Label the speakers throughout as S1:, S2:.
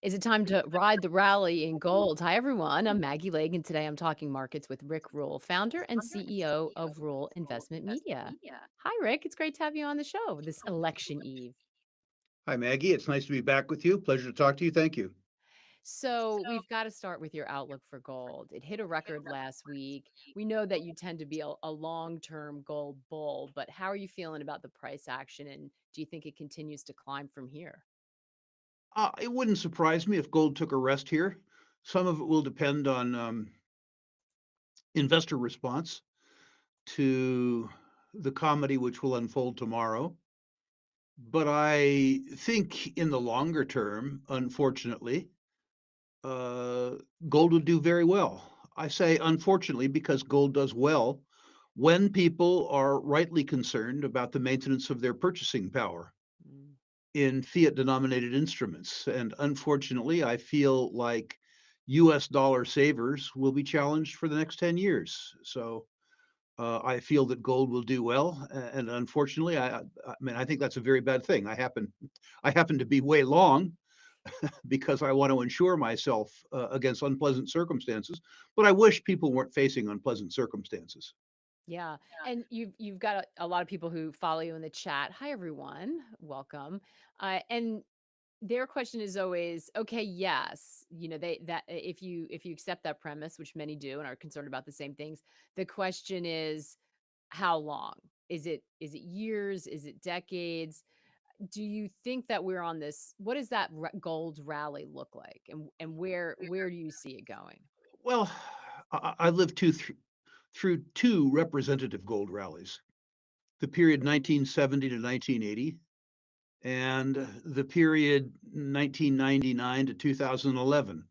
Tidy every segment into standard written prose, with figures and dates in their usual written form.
S1: Is it time to ride the rally in gold? Hi, everyone. I'm Maggie Lake, and today I'm talking markets with Rick Rule, founder and CEO of Rule Investment Media. Hi, Rick. It's great to have you on the show this election eve.
S2: Hi, Maggie. It's nice to be back with you. Pleasure to talk to you. Thank you.
S1: So, we've got to start with your outlook for gold. It hit a record last week. We know that you tend to be a long term gold bull, but how are you feeling about the price action? And do you think it continues to climb from here?
S2: It wouldn't surprise me if gold took a rest here. Some of it will depend on investor response to the comedy which will unfold tomorrow. But I think in the longer term, unfortunately, uh, gold would do very well. I say unfortunately because gold does well when people are rightly concerned about the maintenance of their purchasing power
S1: Mm.
S2: in fiat denominated instruments. And unfortunately, I feel like US dollar savers will be challenged for the next 10 years. So I feel that gold will do well. And unfortunately, I mean, I think that's a very bad thing. I happen to be way long because I want to insure myself against unpleasant circumstances. But I wish people weren't facing unpleasant circumstances.
S1: Yeah, and you've got a lot of people who follow you in the chat. Hi, everyone. Welcome. And their question is always, okay, yes, they that if you accept that premise, which many do and are concerned about the same things, the question is how long? Is it years? Is it decades? Do you think that we're on this? What does that gold rally look like, and where do you see it going?
S2: Well, I lived through two representative gold rallies, the period 1970 to 1980 and the period 1999 to 2011.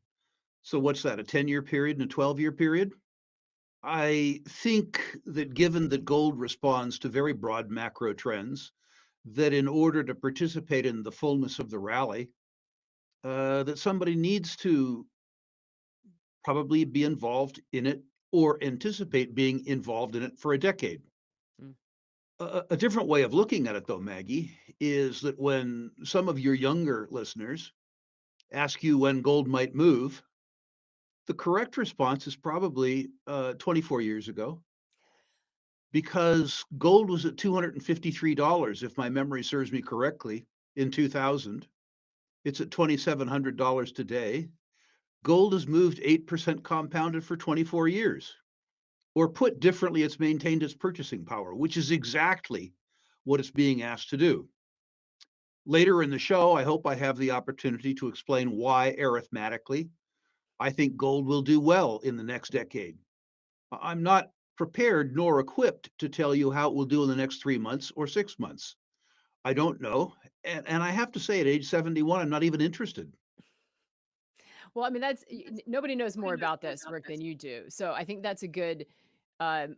S2: So what's that, a 10-year period and a 12-year period? I think that given that gold responds to very broad macro trends, that in order to participate in the fullness of the rally, that somebody needs to probably be involved in it or anticipate being involved in it for a decade.
S1: Mm.
S2: A different way of looking at it, though, Maggie, is that when some of your younger listeners ask you when gold might move, the correct response is probably 24 years ago, because gold was at $253, if my memory serves me correctly, in 2000. It's at $2,700 today. Gold has moved 8% compounded for 24 years. Or put differently, it's maintained its purchasing power, which is exactly what it's being asked to do. Later in the show, I hope I have the opportunity to explain why arithmetically I think gold will do well in the next decade. I'm not prepared nor equipped to tell you how it will do in the next 3 months or 6 months. I don't know. And I have to say, at age 71, I'm not even interested.
S1: Well, I mean, nobody knows more about this, Rick, than you do. So I think that's a good, um,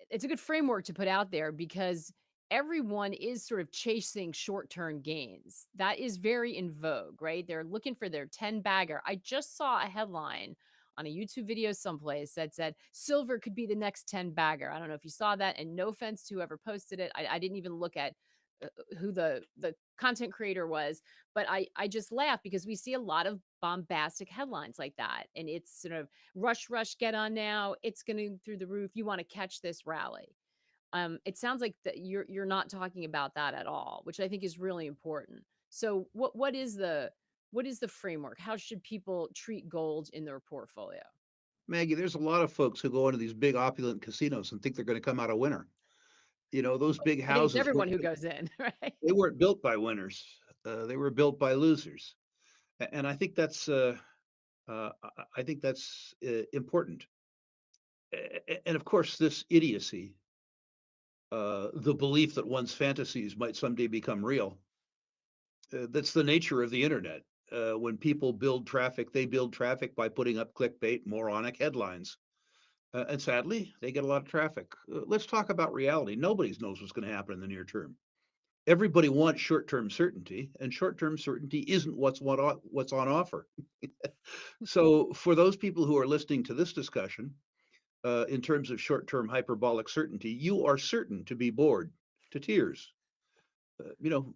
S1: it's a good framework to put out there because everyone is sort of chasing short-term gains. That is very in vogue, right? They're looking for their 10 bagger. I just saw a headline on a YouTube video someplace that said silver could be the next 10 bagger. I don't know if you saw that. And no offense to whoever posted it. I didn't even look at who the content creator was, but I just laugh because we see a lot of bombastic headlines like that, and it's sort of rush, get on now. It's going to through the roof. You want to catch this rally. It sounds like that you're not talking about that at all, which I think is really important. So what is the framework? How should people treat gold in their portfolio?
S2: Maggie, there's a lot of folks who go into these big opulent casinos and think they're going to come out a winner. Those big
S1: I think it's
S2: houses
S1: everyone who goes in, right?
S2: they weren't built by winners. They were built by losers. And I think that's important. And of course, this idiocy, the belief that one's fantasies might someday become real, that's the nature of the internet. When people build traffic, they build traffic by putting up clickbait, moronic headlines. And sadly, they get a lot of traffic. Let's talk about reality. Nobody knows what's going to happen in the near term. Everybody wants short-term certainty, and short-term certainty isn't what's on offer. So, for those people who are listening to this discussion, in terms of short-term hyperbolic certainty, you are certain to be bored to tears. Uh, you know,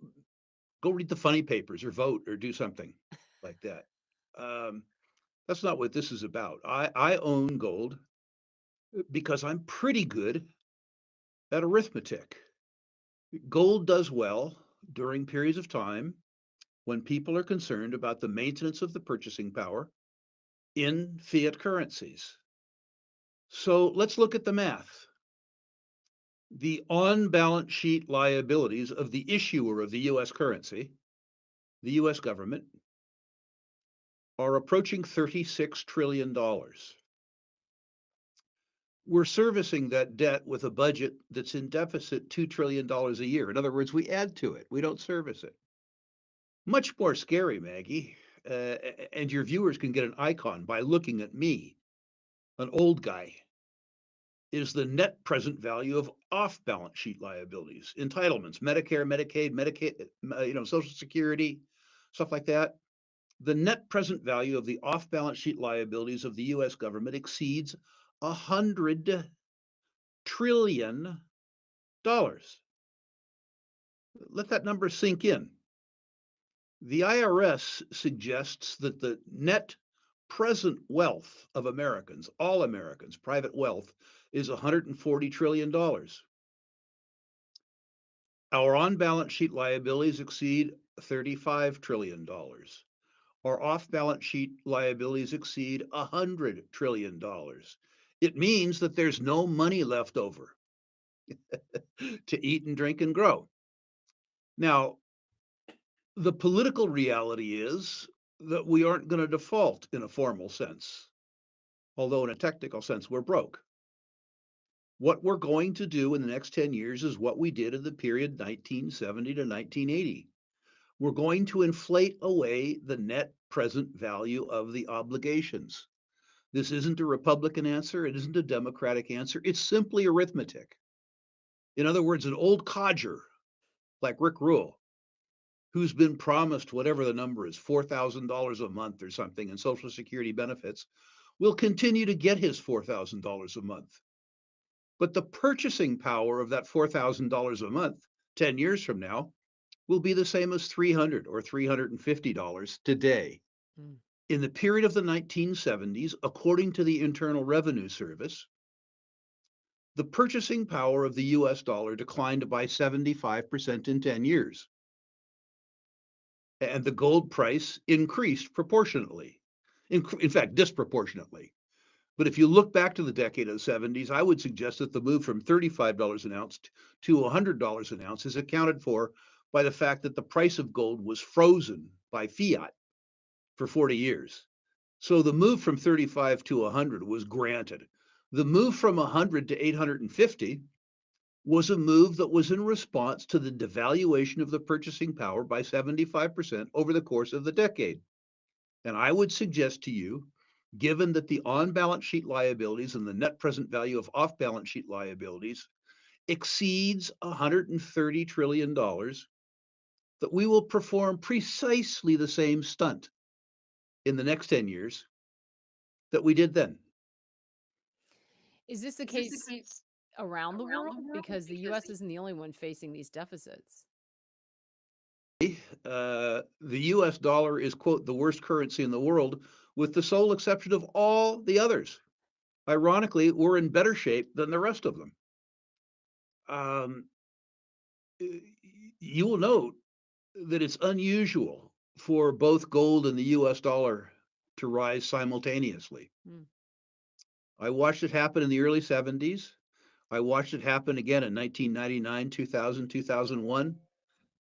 S2: Go read the funny papers or vote or do something like that. Um, that's not what this is about. I own gold because I'm pretty good at arithmetic. Gold does well during periods of time when people are concerned about the maintenance of the purchasing power in fiat currencies. So let's look at the math. The on balance sheet liabilities of the issuer of the US currency, the US government, are approaching $36 trillion. We're servicing that debt with a budget that's in deficit $2 trillion a year. In other words, we add to it, we don't service it. Much more scary, Maggie. And your viewers can get an icon by looking at me, an old guy, is the net present value of off balance sheet liabilities, entitlements, Medicare, Medicaid, Social Security, stuff like that. The net present value of the off balance sheet liabilities of the US government exceeds $100 trillion. Let that number sink in. The IRS suggests that the net present wealth of Americans, all Americans, private wealth, is $140 trillion. Our on balance sheet liabilities exceed $35 trillion. Our off balance sheet liabilities exceed $100 trillion. It means that there's no money left over to eat and drink and grow. Now, the political reality is that we aren't going to default in a formal sense, although in a technical sense, we're broke. What we're going to do in the next 10 years is what we did in the period 1970 to 1980. We're going to inflate away the net present value of the obligations. This isn't a Republican answer. It isn't a Democratic answer. It's simply arithmetic. In other words, an old codger like Rick Rule, who's been promised whatever the number is, $4,000 a month or something in Social Security benefits, will continue to get his $4,000 a month. But the purchasing power of that $4,000 a month 10 years from now will be the same as $300 or $350 today.
S1: Mm.
S2: In the period of the 1970s, according to the Internal Revenue Service, the purchasing power of the US dollar declined by 75% in 10 years. And the gold price increased proportionately, in fact, disproportionately. But if you look back to the decade of the 70s, I would suggest that the move from $35 an ounce to $100 an ounce is accounted for by the fact that the price of gold was frozen by fiat for 40 years. So the move from 35 to 100 was granted. The move from 100 to 850 was a move that was in response to the devaluation of the purchasing power by 75% over the course of the decade. And I would suggest to you, given that the on balance sheet liabilities and the net present value of off balance sheet liabilities exceeds $130 trillion, that we will perform precisely the same stunt in the next 10 years that we did then.
S1: Is this the case around the world? Because the US isn't the only one facing these deficits.
S2: The US dollar is, quote, the worst currency in the world, with the sole exception of all the others. Ironically, we're in better shape than the rest of them. Um, you will note that it's unusual for both gold and the US dollar to rise simultaneously.
S1: Mm.
S2: I watched it happen in the early 70s. I watched it happen again in 1999, 2000, 2001.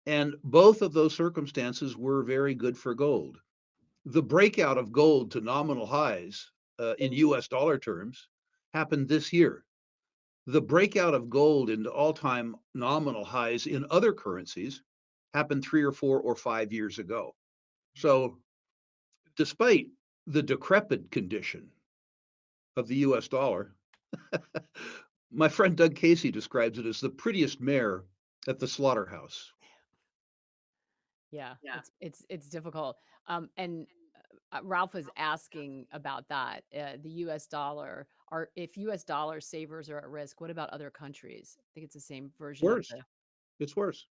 S2: And both of those circumstances were very good for gold. The breakout of gold to nominal highs in US dollar terms happened this year. The breakout of gold into all time nominal highs in other currencies happened 3 or 4 or 5 years ago. So, despite the decrepit condition of the US dollar, my friend Doug Casey describes it as the prettiest mare at the slaughterhouse.
S1: Yeah, it's difficult. And Ralph was asking about that. The U.S. dollar. Are if U.S. dollar savers are at risk, what about other countries? I think it's the same version of
S2: Worse.
S1: the.
S2: It's worse.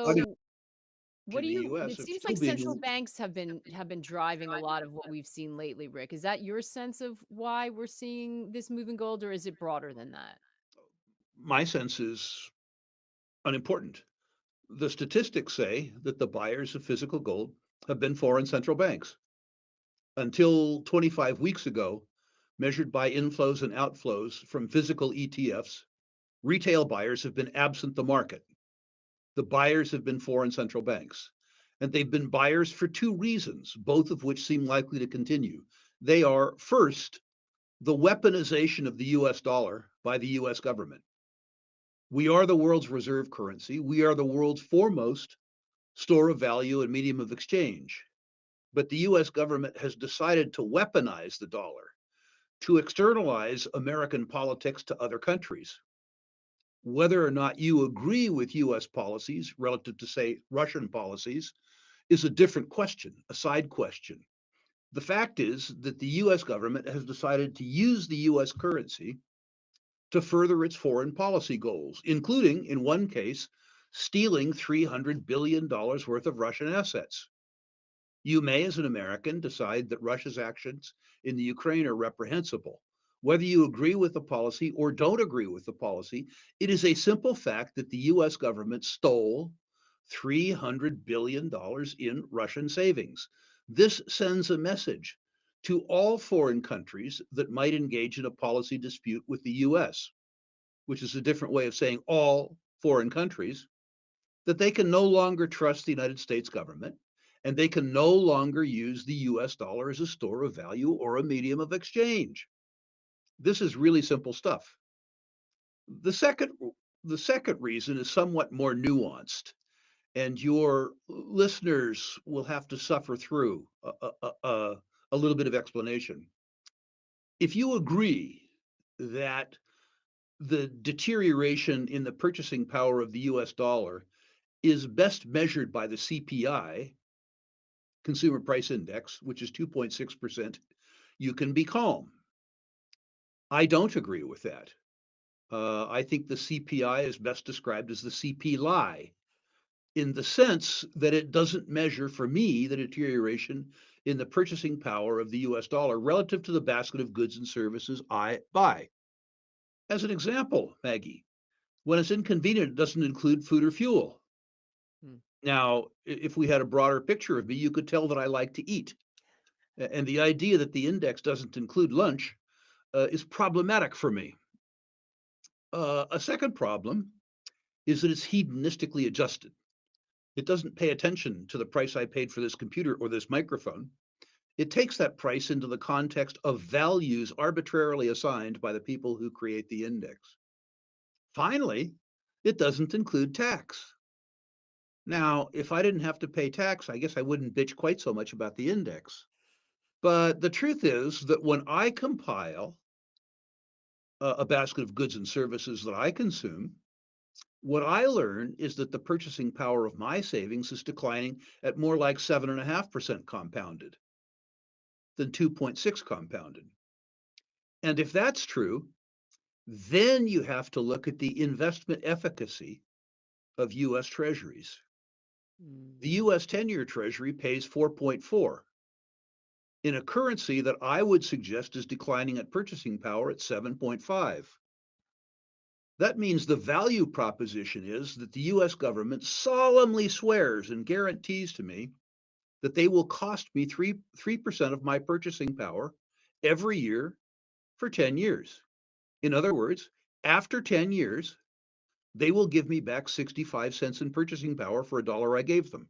S2: I mean,
S1: So What
S2: to
S1: do
S2: the
S1: you
S2: US
S1: it
S2: of
S1: seems
S2: still
S1: like central
S2: being
S1: banks have been driving a lot of what we've seen lately, Rick. Is that your sense of why we're seeing this move in gold, or is it broader than that?
S2: my sense is unimportant. The statistics say that the buyers of physical gold have been foreign central banks. Until 25 weeks ago, measured by inflows and outflows from physical ETFs, retail buyers have been absent the market. The buyers have been foreign central banks. And they've been buyers for two reasons, both of which seem likely to continue. They are first, the weaponization of the US dollar by the US government. We are the world's reserve currency. We are the world's foremost store of value and medium of exchange. But the US government has decided to weaponize the dollar, to externalize American politics to other countries. Whether or not you agree with US policies relative to, say, Russian policies is a different question, a side question. The fact is that the US government has decided to use the US currency to further its foreign policy goals, including, in one case, stealing $300 billion worth of Russian assets. You may, as an American, decide that Russia's actions in the Ukraine are reprehensible. Whether you agree with the policy or don't agree with the policy, it is a simple fact that the US government stole $300 billion in Russian savings. This sends a message to all foreign countries that might engage in a policy dispute with the US, which is a different way of saying all foreign countries, that they can no longer trust the United States government and they can no longer use the US dollar as a store of value or a medium of exchange. This is really simple stuff. The second the second reason is somewhat more nuanced, and your listeners will have to suffer through a little bit of explanation. If you agree that the deterioration in the purchasing power of the US dollar is best measured by the CPI, Consumer Price Index, which is 2.6%, you can be calm. I don't agree with that. I think the CPI is best described as the CP lie, in the sense that it doesn't measure for me the deterioration in the purchasing power of the US dollar relative to the basket of goods and services I buy. As an example, Maggie, when it's inconvenient, it doesn't include food or fuel.
S1: Hmm.
S2: Now, if we had a broader picture of me, you could tell that I like to eat. And the idea that the index doesn't include lunch is problematic for me. A second problem is that it's hedonistically adjusted. It doesn't pay attention to the price I paid for this computer or this microphone. It takes that price into the context of values arbitrarily assigned by the people who create the index. Finally, it doesn't include tax. Now, if I didn't have to pay tax, I guess I wouldn't bitch quite so much about the index. But the truth is that when I compile a basket of goods and services that I consume, what I learn is that the purchasing power of my savings is declining at more like 7.5% compounded than 2.6 compounded. And if that's true, then you have to look at the investment efficacy of US Treasuries.
S1: Mm.
S2: The US 10-year Treasury pays 4.4 in a currency that I would suggest is declining at purchasing power at 7.5. That means the value proposition is that the US government solemnly swears and guarantees to me that they will cost me 3% of my purchasing power every year for 10 years. In other words, after 10 years, they will give me back 65 cents in purchasing power for a dollar I gave them.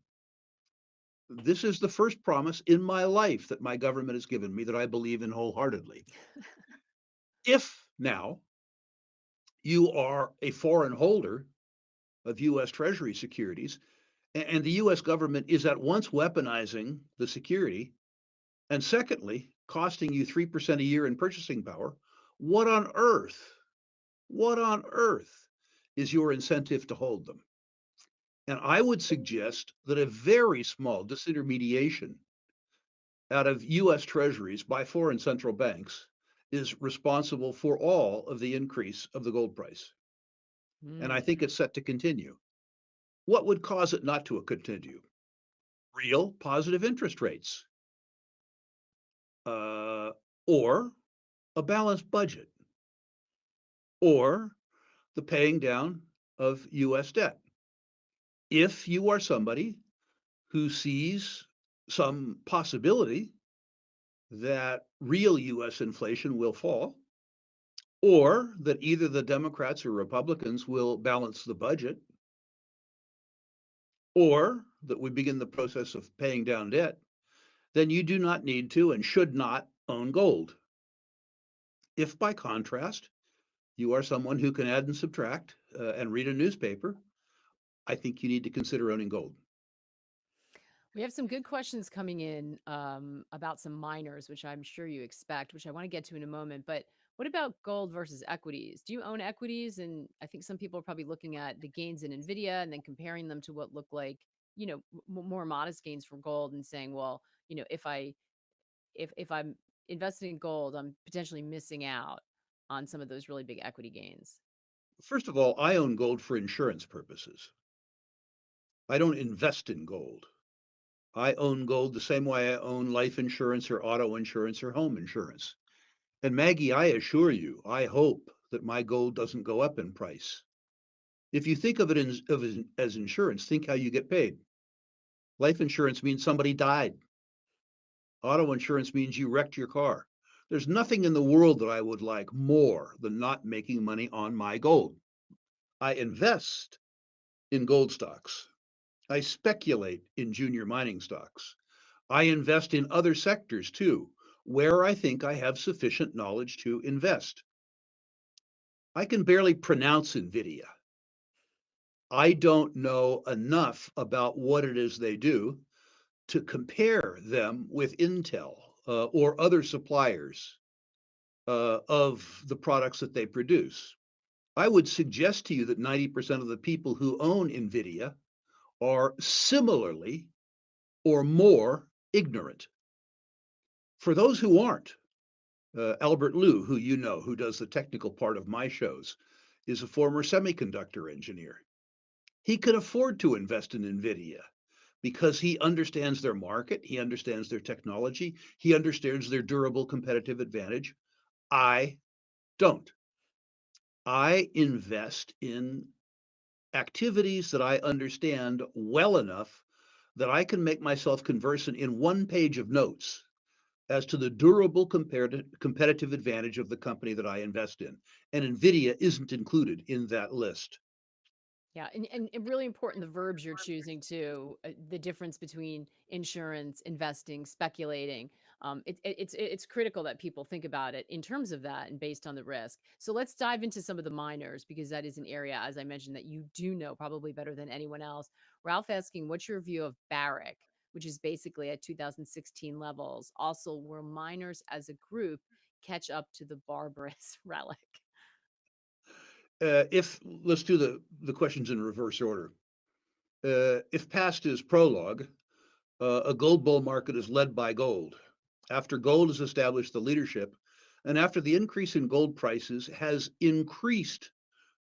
S2: This is the first promise in my life that my government has given me that I believe in wholeheartedly. If now you are a foreign holder of US Treasury securities, and the US government is at once weaponizing the security, and secondly, costing you 3% a year in purchasing power, what on earth, what on earth is your incentive to hold them? And I would suggest that a very small disintermediation out of US Treasuries by foreign central banks is responsible for all of the increase of the gold price. And I
S1: Mm.
S2: think it's set to continue. What would cause it not to continue? real positive interest rates, uh, or a balanced budget, or the paying down of US debt. If you are somebody who sees some possibility that real US inflation will fall, or that either the Democrats or Republicans will balance the budget, or that we begin the process of paying down debt, then you do not need to and should not own gold. If by contrast, you are someone who can add and subtract and read a newspaper, I think you need to consider owning gold.
S1: We have some good questions coming in about some miners, which I'm sure you expect, which I want to get to in a moment. But what about gold versus equities? Do you own equities? And I think some people are probably looking at the gains in Nvidia and then comparing them to what look like, more modest gains for gold and saying, well, if I'm investing in gold, I'm potentially missing out on some of those really big equity gains.
S2: First of all, I own gold for insurance purposes. I don't invest in gold. I own gold the same way I own life insurance or auto insurance or home insurance. And Maggie, I assure you, I hope that my gold doesn't go up in price. If you think of it as insurance, think how you get paid. Life insurance means somebody died. Auto insurance means you wrecked your car. There's nothing in the world that I would like more than not making money on my gold. I invest in gold stocks. I speculate in junior mining stocks. I invest in other sectors too, where I think I have sufficient knowledge to invest. I can barely pronounce NVIDIA. I don't know enough about what it is they do to compare them with Intel or other suppliers of the products that they produce. I would suggest to you that 90% of the people who own NVIDIA are similarly or more ignorant. For those who aren't, Albert Liu, who you know, who does the technical part of my shows, is a former semiconductor engineer. He could afford to invest in NVIDIA because he understands their market, he understands their technology, he understands their durable competitive advantage. I don't. I invest in activities that I understand well enough that I can make myself conversant in one page of notes as to the durable competitive advantage of the company that I invest in. And NVIDIA isn't included in that list.
S1: Yeah, and really important the verbs you're choosing too. The difference between insurance, investing, speculating. It's critical that people think about it in terms of that and based on the risk. So let's dive into some of the miners because that is an area, as I mentioned, that you do know probably better than anyone else. Ralph asking, what's your view of Barrick, which is basically at 2016 levels? Also, will miners as a group catch up to the barbarous relic?
S2: If let's do the questions in reverse order. If past is prologue, a gold bull market is led by gold. After gold has established the leadership, and after the increase in gold prices has increased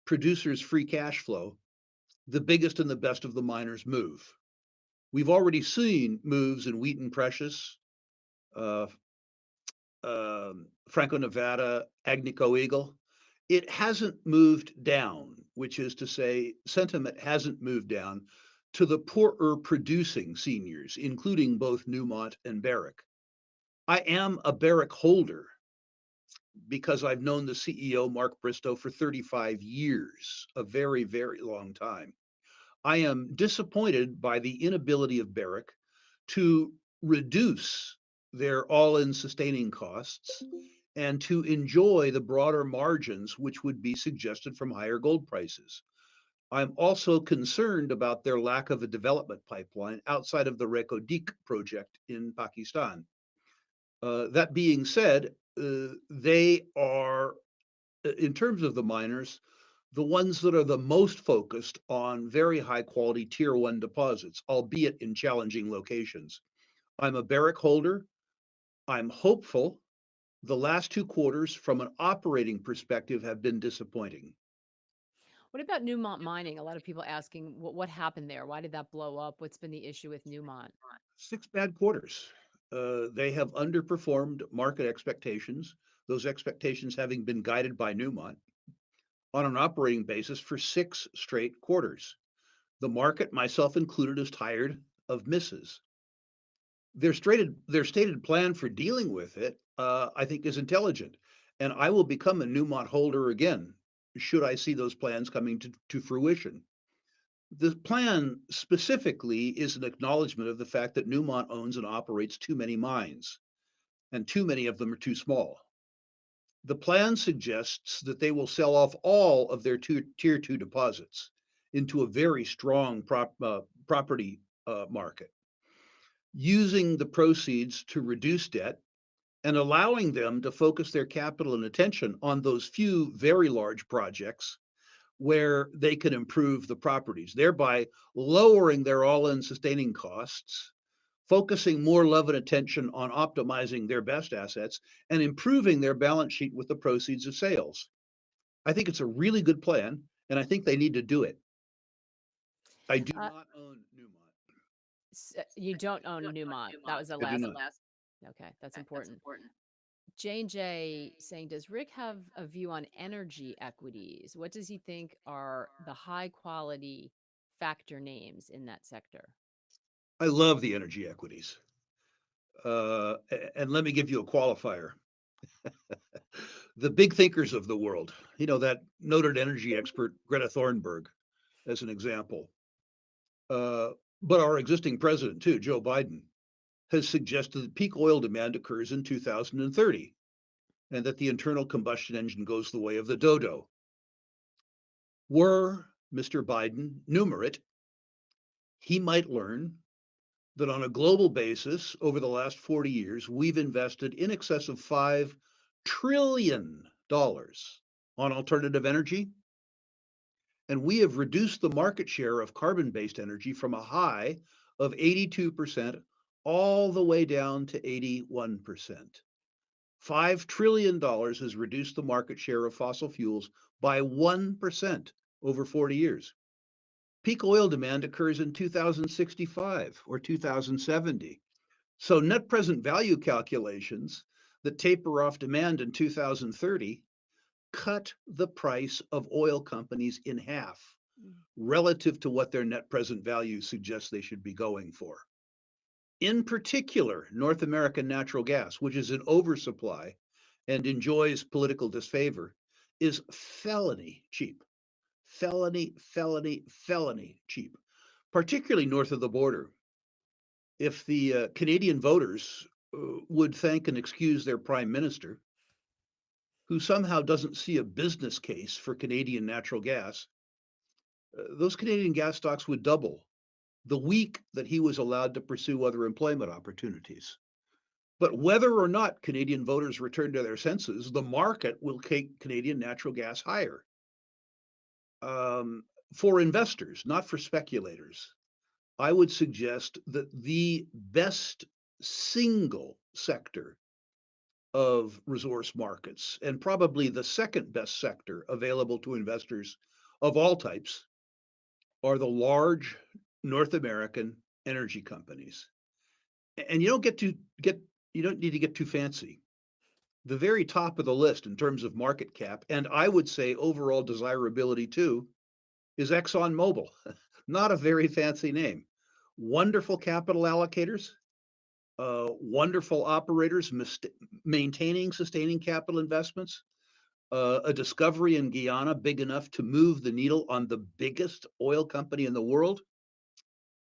S2: producers' free cash flow, the biggest and the best of the miners move. We've already seen moves in Wheaton Precious, uh, Franco Nevada, Agnico Eagle. It hasn't moved down, which is to say, sentiment hasn't moved down to the poorer producing seniors, including both Newmont and Barrick. I am a Barrick holder because I've known the CEO, Mark Bristow, for 35 years, a very, very long time. I am disappointed by the inability of Barrick to reduce their all in sustaining costs and to enjoy the broader margins which would be suggested from higher gold prices. I'm also concerned about their lack of a development pipeline outside of the Reko Diq project in Pakistan. That being said, they are, in terms of the miners, the ones that are the most focused on very high quality tier one deposits, albeit in challenging locations. I'm a Barrick holder. I'm hopeful. The last two quarters, from an operating perspective, have been disappointing.
S1: What about Newmont Mining? A lot of people asking what happened there? Why did that blow up? What's been the issue with Newmont?
S2: 6 bad quarters. They have underperformed market expectations, those expectations having been guided by Newmont on an operating basis for 6 straight quarters. The market, myself included, is tired of misses. Their stated plan for dealing with it, I think, is intelligent, and I will become a Newmont holder again should I see those plans coming to fruition. The plan specifically is an acknowledgement of the fact that Newmont owns and operates too many mines, and too many of them are too small. The plan suggests that they will sell off all of their tier two deposits into a very strong property market, using the proceeds to reduce debt and allowing them to focus their capital and attention on those few very large projects where they can improve the properties, thereby lowering their all in sustaining costs, focusing more love and attention on optimizing their best assets, and improving their balance sheet with the proceeds of sales. I think it's a really good plan, and I think they need to do it. I do
S1: Uh,
S2: not own Newmont.
S1: you don't own Newmont. That was the
S2: I do
S1: last.
S2: not.
S1: Okay, that's important. J&J saying, does Rick have a view on energy equities? What does he think are the high quality factor names in that sector?
S2: I love the energy equities. And let me give you a qualifier. The big thinkers of the world, that noted energy expert Greta Thunberg, as an example, uh, but our existing president, too, Joe Biden, has suggested that peak oil demand occurs in 2030 and that the internal combustion engine goes the way of the dodo. Were Mr. Biden numerate, he might learn that on a global basis, over the last 40 years, we've invested in excess of $5 trillion on alternative energy, and we have reduced the market share of carbon based energy from a high of 82% all the way down to 81%. $5 trillion has reduced the market share of fossil fuels by 1% over 40 years. Peak oil demand occurs in 2065 or 2070. So net present value calculations that taper off demand in 2030 cut the price of oil companies in half
S1: Mm.
S2: relative to what their net present value suggests they should be going for. In particular, North American natural gas, which is in oversupply and enjoys political disfavor, is felony cheap. Felony cheap, particularly north of the border. If the Canadian voters would thank and excuse their prime minister, who somehow doesn't see a business case for Canadian natural gas, those Canadian gas stocks would double the week that he was allowed to pursue other employment opportunities. But whether or not Canadian voters return to their senses, the market will take Canadian natural gas higher. For investors, not for speculators, I would suggest that the best single sector of resource markets, and probably the second best sector available to investors of all types, are the large North American energy companies. And you don't need to get too fancy. The very top of the list in terms of market cap, and I would say overall desirability too, is ExxonMobil. Not a very fancy name. Wonderful capital allocators, wonderful operators, maintaining, sustaining capital investments, a discovery in Guyana big enough to move the needle on the biggest oil company in the world,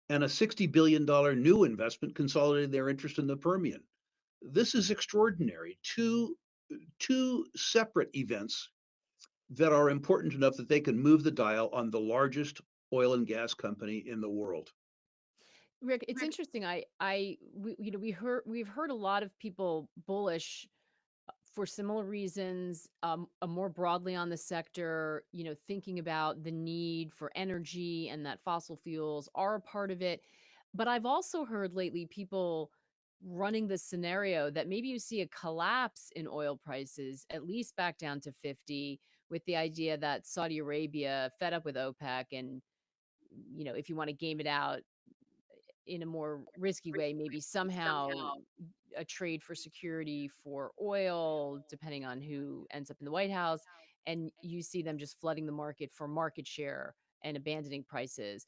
S2: and a $60 billion new investment consolidating their interest in the Permian. This is extraordinary. Two separate events that are important enough that they can move the dial on the largest oil and gas company in the world.
S1: Rick, it's interesting. We've heard a lot of people bullish for similar reasons, more broadly on the sector, thinking about the need for energy and that fossil fuels are a part of it. But I've also heard lately people running the scenario that maybe you see a collapse in oil prices, at least back down to 50, with the idea that Saudi Arabia, fed up with OPEC, and if you want to game it out in a more risky way, maybe somehow a trade for security for oil, depending on who ends up in the White House. And you see them just flooding the market for market share and abandoning prices.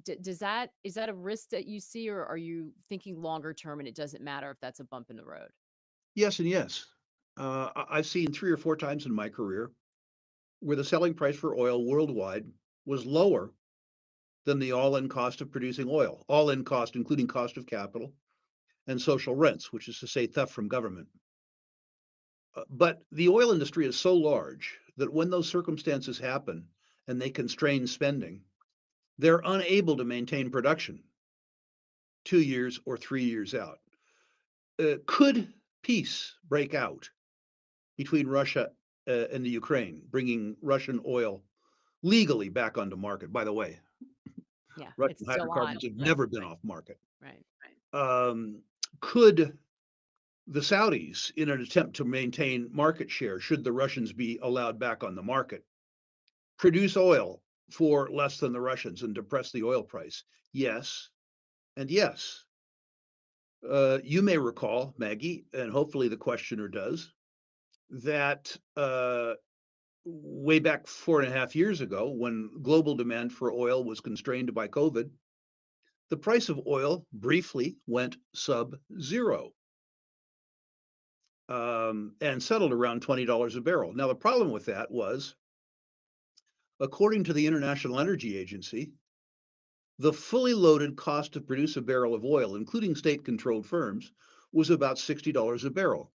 S1: Is that a risk that you see, or are you thinking longer term and it doesn't matter if that's a bump in the road?
S2: Yes and yes. I've seen 3 or 4 times in my career where the selling price for oil worldwide was lower than the all-in cost of producing oil. All-in cost, including cost of capital and social rents, which is to say theft from government. But the oil industry is so large that when those circumstances happen and they constrain spending, they're unable to maintain production 2 years or 3 years out. Could peace break out between Russia and the Ukraine, bringing Russian oil legally back onto market? By the way,
S1: Yeah, it's
S2: Russian
S1: still on.
S2: hydrocarbons have
S1: Right,
S2: never been off market.
S1: right.
S2: Um, could the Saudis, in an attempt to maintain market share, should the Russians be allowed back on the market, produce oil for less than the Russians and depress the oil price? Yes, and yes. You may recall, Maggie, and hopefully the questioner does, that way back 4.5 years ago, when global demand for oil was constrained by COVID, the price of oil briefly went sub-zero and settled around $20 a barrel. Now, the problem with that was, according to the International Energy Agency, the fully loaded cost to produce a barrel of oil, including state-controlled firms, was about $60 a barrel.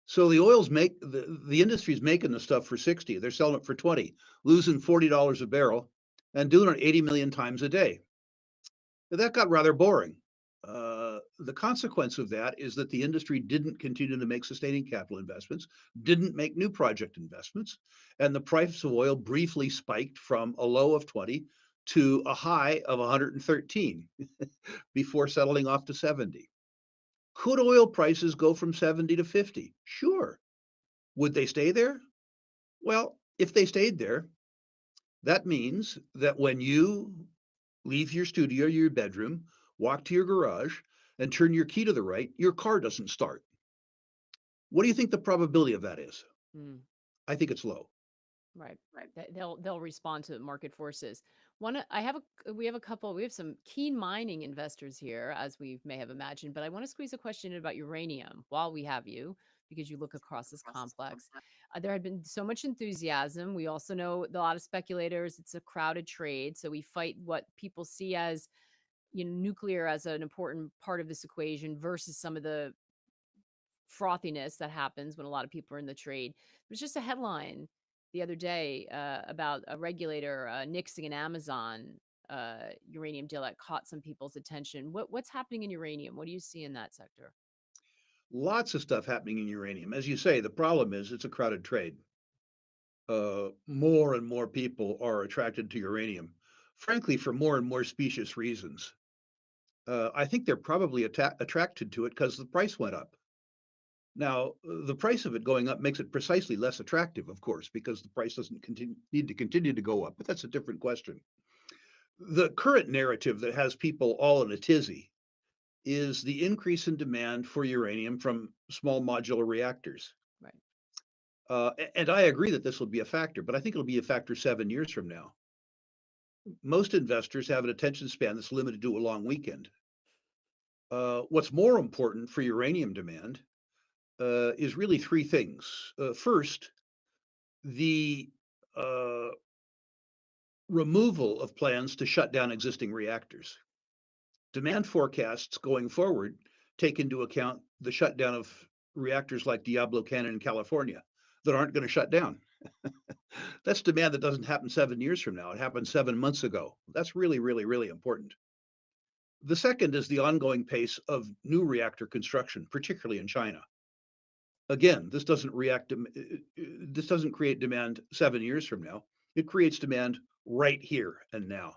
S2: So the industry's making the stuff for 60. They're selling it for 20, losing $40 a barrel and doing it 80 million times a day. That got rather boring. The consequence of that is that the industry didn't continue to make sustaining capital investments, didn't make new project investments, and the price of oil briefly spiked from a low of 20 to a high of 113 before settling off to 70. Could oil prices go from 70 to 50? Sure. Would they stay there? Well, if they stayed there, that means that when you leave your studio, your bedroom, walk to your garage, and turn your key to the right, your car doesn't start. What do you think the probability of that is?
S1: Mm.
S2: I think it's low.
S1: Right. They'll respond to market forces. We have a couple, we have some keen mining investors here, as we may have imagined, but I want to squeeze a question in about uranium while we have you, because you look across this complex. There had been so much enthusiasm. We also know a lot of speculators. It's a crowded trade, so we fight what people see as nuclear as an important part of this equation versus some of the frothiness that happens when a lot of people are in the trade. There's just a headline the other day about a regulator nixing an Amazon uranium deal that caught some people's attention. What's happening in uranium? What do you see in that sector?
S2: Lots of stuff happening in uranium. As you say, the problem is it's a crowded trade. More and more people are attracted to uranium, frankly, for more and more specious reasons. I think they're probably attracted to it because the price went up. Now, the price of it going up makes it precisely less attractive, of course, because the price doesn't need to continue to go up, but that's a different question. The current narrative that has people all in a tizzy is the increase in demand for uranium from small modular reactors.
S1: Right.
S2: And I agree that this will be a factor, but I think it'll be a factor 7 years from now. Most investors have an attention span that's limited to a long weekend. What's more important for uranium demand is really three things. First, the uh, removal of plans to shut down existing reactors. Demand forecasts going forward take into account the shutdown of reactors like Diablo Canyon in California that aren't going to shut down. That's demand that doesn't happen 7 years from now. It happened 7 months ago. That's really, really, really important. The second is the ongoing pace of new reactor construction, particularly in China. Again, this doesn't create demand 7 years from now. It creates demand right here and now.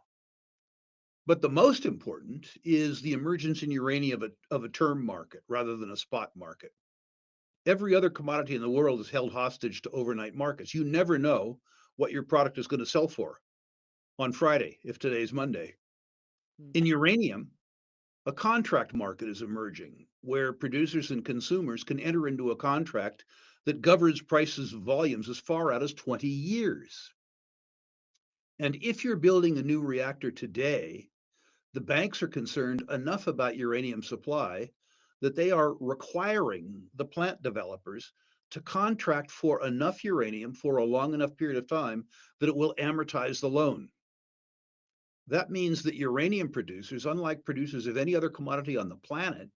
S2: But the most important is the emergence in uranium of a term market rather than a spot market. Every other commodity in the world is held hostage to overnight markets. You never know what your product is going to sell for on Friday, if today's Monday.
S1: Mm.
S2: In uranium, a contract market is emerging where producers and consumers can enter into a contract that governs prices of volumes as far out as 20 years. And if you're building a new reactor today, the banks are concerned enough about uranium supply that they are requiring the plant developers to contract for enough uranium for a long enough period of time that it will amortize the loan. That means that uranium producers, unlike producers of any other commodity on the planet,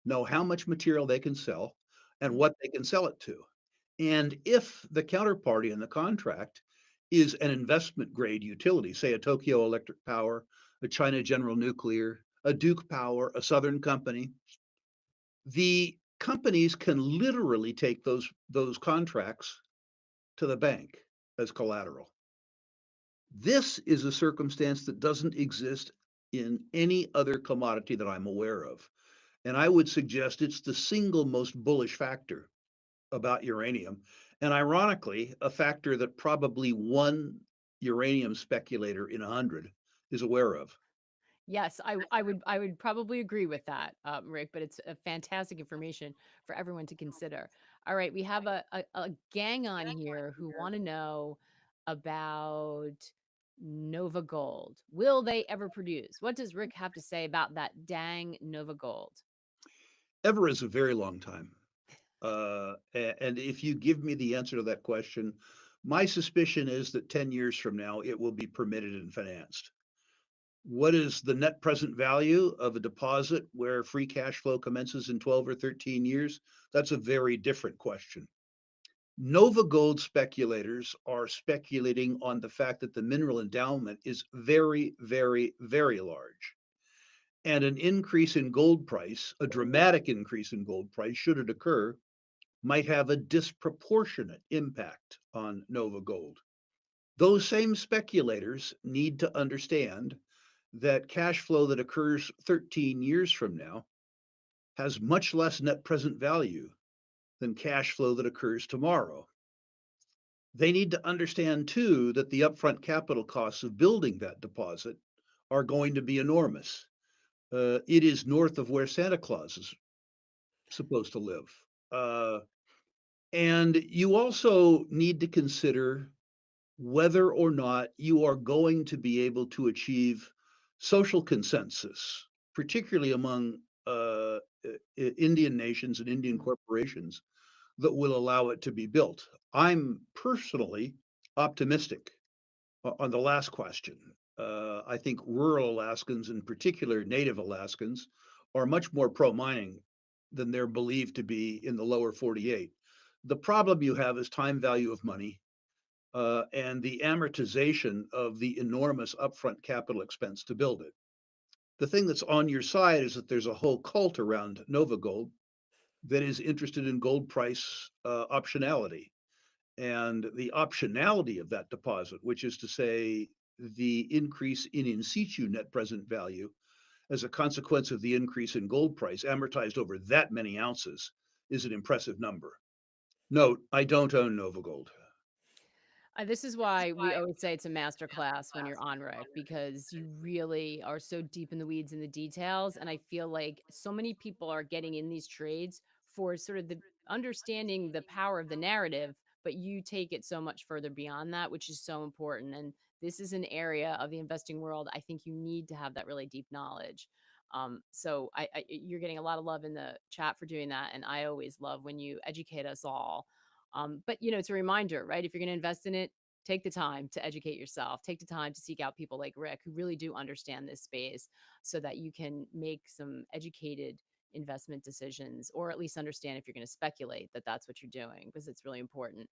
S2: know how much material they can sell and
S1: Mm.
S2: what they can sell it to. And if the counterparty in the contract is an investment grade utility, say a Tokyo Electric Power, a China General Nuclear, a Duke Power, a Southern Company, the companies can literally take those contracts to the bank as collateral. This is a circumstance that doesn't exist in any other commodity that I'm aware of. And I would suggest it's the single most bullish factor about uranium. And ironically, a factor that probably one uranium speculator in 100 is aware of.
S1: Yes, I would probably agree with that, Rick, but it's a fantastic information for everyone to consider. All right, we have a gang on here who want to know about NovaGold. Will they ever produce? What does Rick have to say about that dang NovaGold?
S2: Ever is a very long time. And if you give me the answer to that question, my suspicion is that 10 years from now, it will be permitted and financed. What is the net present value of a deposit where free cash flow commences in 12 or 13 years? That's a very different question. Nova Gold speculators are speculating on the fact that the mineral endowment is very, very, very large. And an increase in gold price, a dramatic increase in gold price, should it occur, might have a disproportionate impact on Nova Gold. Those same speculators need to understand that cash flow that occurs 13 years from now has much less net present value than cash flow that occurs tomorrow. They need to understand too that the upfront capital costs of building that deposit are going to be enormous. It is north of where Santa Claus is supposed to live. Uh, and you also need to consider whether or not you are going to be able to achieve social consensus, particularly among Indian nations and Indian
S1: Mm.
S2: corporations, that will allow it to be built. I'm personally optimistic on the last question. I think rural Alaskans, in particular Native Alaskans, are much more pro mining than they're believed to be in the lower 48. The problem you have is time value of money and the amortization of the enormous upfront capital expense to build it. The thing that's on your side is that there's a whole cult around NovaGold that is interested in gold price optionality. And the optionality of that deposit, which is to say, the increase in situ net present value as a consequence of the increase in gold price amortized over that many ounces, is an impressive number. Note, I don't own NovaGold.
S1: This is why we always say it's a master class when you're on Rick, because you really are so deep in the weeds and the details. And I feel like so many people are getting in these trades for sort of the understanding the power of the narrative, but you take it so much further beyond that, which is so important. And this is an area of the investing world I think you need to have that really deep knowledge. So you're getting a lot of love in the chat for doing that, and I always love when you educate us all. But it's a reminder, right? If you're going to invest in it, take the time to educate yourself. Take the time to seek out people like Rick who really do understand this space, so that you can make some educated investment decisions, or at least understand if you're going to speculate that that's what you're doing, because it's really important.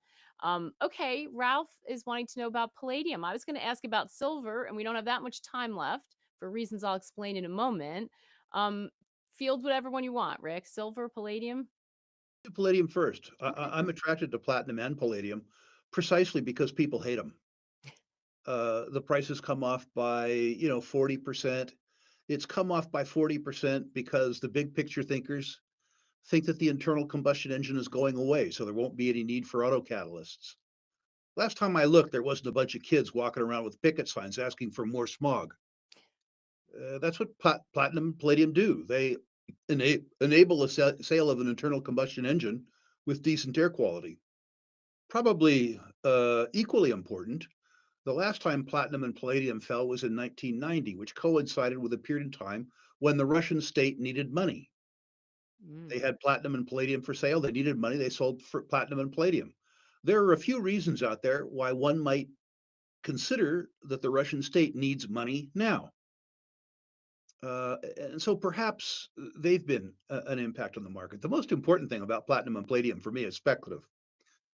S1: Okay, Ralph is wanting to know about palladium. I was going to ask about silver, and we don't have that much time left for reasons I'll explain in a moment. Um, Field whatever one you want, Rick. Silver, palladium.
S2: Palladium first.
S1: Okay.
S2: I'm attracted to platinum and palladium precisely because people hate them. The prices come off by 40%. It's come off by 40% because the big picture thinkers think that the internal combustion engine is going away, so there won't be any need for auto catalysts. Last time I looked, there wasn't a bunch of kids walking around with picket signs asking for more smog. That's what platinum and palladium do. They enable the sale of an internal combustion engine with decent air quality. Probably equally important, the last time platinum and palladium fell was in 1990, which coincided with a period of time when the Russian state needed money.
S1: Mm,
S2: They had platinum and palladium for sale. They needed money. They sold for platinum and palladium. There are a few reasons out there why one might consider that the Russian state needs money now. And so perhaps they've been an impact on the market. The most important thing about platinum and palladium for me is speculative.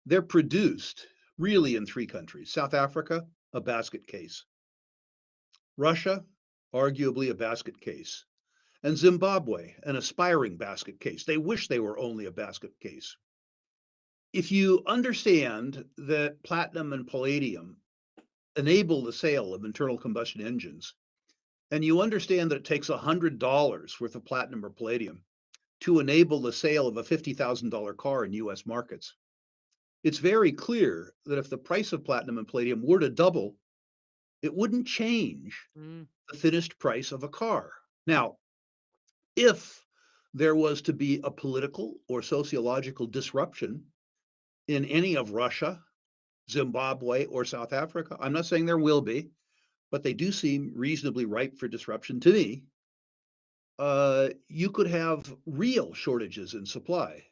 S2: They're produced really in three countries: South Africa, a basket case; Russia, arguably a basket case; and Zimbabwe, an aspiring basket case. They wish they were only a basket case. If you understand that platinum and palladium enable the sale of internal combustion engines, and you understand that it takes $100 worth of platinum or palladium to enable the sale of a $50,000 car in US markets, it's very clear that if the price of platinum and palladium were to double, it wouldn't change
S1: mm,
S2: the finished price of a car. Now, if there was to be a political or sociological disruption in any of Russia, Zimbabwe, or South Africa, I'm not saying there will be, but they do seem reasonably ripe for disruption to me. You could have real shortages in supply,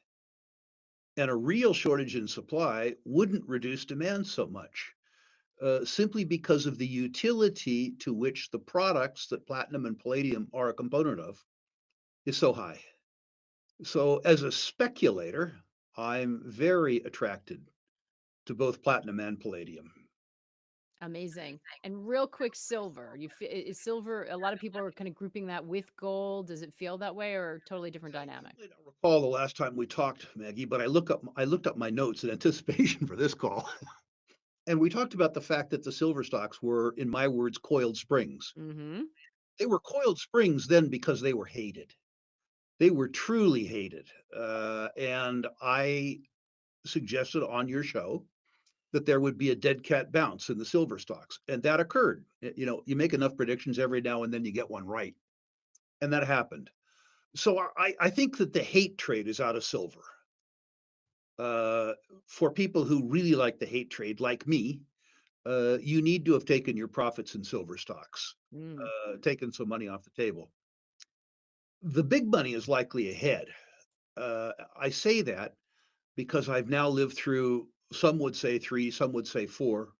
S2: and a real shortage in supply wouldn't reduce demand so much, simply because of the utility to which the products that platinum and palladium are a component of is so high. So, as a speculator, I'm very attracted to both platinum and palladium.
S1: amazing. And real quick, silver. Is silver? A lot of people are kind of grouping that with gold. Does it feel that way, or totally different
S2: I
S1: dynamic?
S2: certainly don't recall the last time we talked, Maggie, but I looked up my notes in anticipation for this call, and we talked about the fact that the silver stocks were, in my words, coiled springs.
S1: Mm-hmm.
S2: They were coiled springs then because they were hated. They were truly hated, and I suggested on your show that there would be a dead cat bounce in the silver stocks, and that occurred. You know, you make enough predictions every now and then you get one right, and that happened. So I think that the hate trade is out of silver. Uh, for people who really like the hate trade, like me, you need to have taken your profits in silver stocks,
S1: Mm.
S2: taken some money off the table. The big money is likely ahead. I say that because I've now lived through, some would say three, some would say four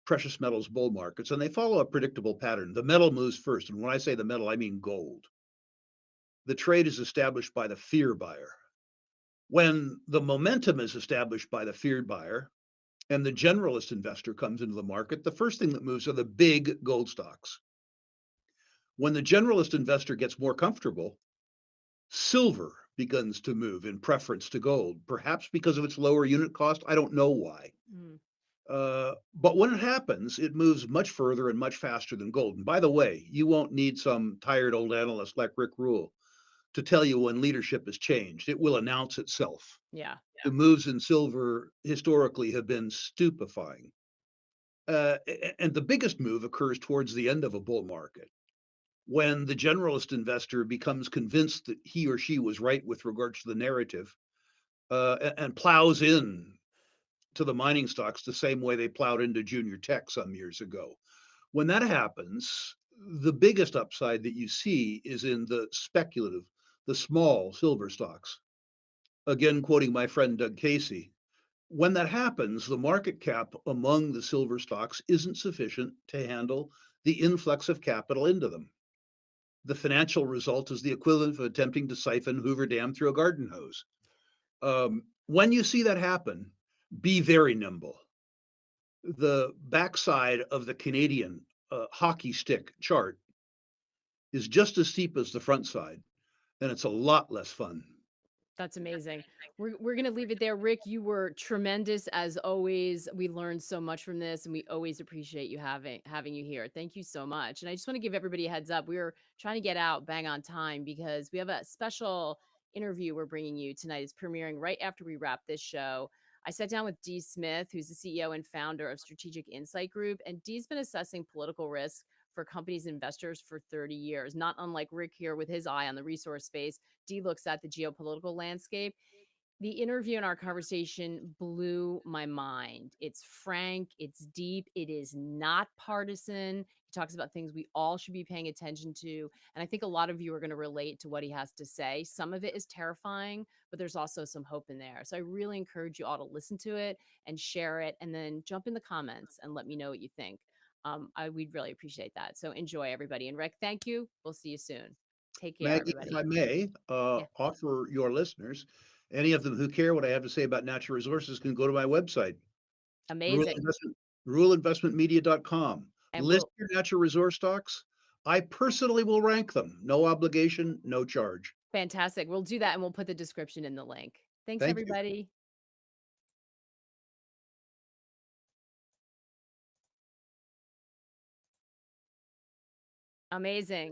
S2: precious metals bull markets, and they follow a predictable pattern. The metal moves first. And when I say the metal, I mean gold. The trade is established by the fear buyer. When the momentum is established by the feared buyer and the generalist investor comes into the market, the first thing that moves are the big gold stocks. When the generalist investor gets more comfortable, silver begins to move in preference to gold, perhaps because of its lower unit cost. I don't know why.
S1: Mm.
S2: But when it happens, it moves much further and much faster than gold. And by the way, you won't need some tired old analyst like Rick Rule to tell you when leadership has changed. It will announce itself.
S1: Yeah.
S2: The moves in silver historically have been stupefying. And the biggest move occurs towards the end of a bull market when the generalist investor becomes convinced that he or she was right with regards to the narrative, and plows in to the mining stocks the same way they plowed into junior tech some years ago. When that happens, the biggest upside that you see is in the speculative, the small silver stocks. Again, quoting my friend Doug Casey, when that happens, the market cap among the silver stocks isn't sufficient to handle the influx of capital into them. The financial result is the equivalent of attempting to siphon Hoover Dam through a garden hose. When you see that happen, be very nimble. The backside of the Canadian hockey stick chart is just as steep as the front side, and it's a lot less fun.
S1: That's amazing. We're gonna leave it there. Rick, you were tremendous as always. We learned so much from this, and we always appreciate you having you here. Thank you so much. And I just want to give everybody a heads up. We're trying to get out bang on time because we have a special interview we're bringing you tonight is premiering right after we wrap this show. I sat down with Dee Smith, who's the CEO and founder of Strategic Insight Group, and Dee's been assessing political risk for companies and investors for 30 years. Not unlike Rick here with his eye on the resource space, Dee looks at the geopolitical landscape. The interview and our conversation blew my mind. It's frank, it's deep, it is not partisan. He talks about things we all should be paying attention to. And I think a lot of you are going to relate to what he has to say. Some of it is terrifying, but there's also some hope in there. So I really encourage you all to listen to it and share it, and then jump in the comments and let me know what you think. We'd really appreciate that. So enjoy, everybody. And Rick, thank you. We'll see you soon. Take care,
S2: Maggie, if
S1: everybody.
S2: I may,
S1: Yeah,
S2: offer your listeners, any of them who care what I have to say about natural resources can go to my website, Rural
S1: amazing.
S2: Investment, ruralinvestmentmedia.com.
S1: And
S2: List
S1: we'll
S2: your natural resource stocks. I personally will rank them. No obligation, no charge.
S1: fantastic. We'll do that, and we'll put the description in the link. Thanks,
S2: Thank you.
S1: everybody. Amazing.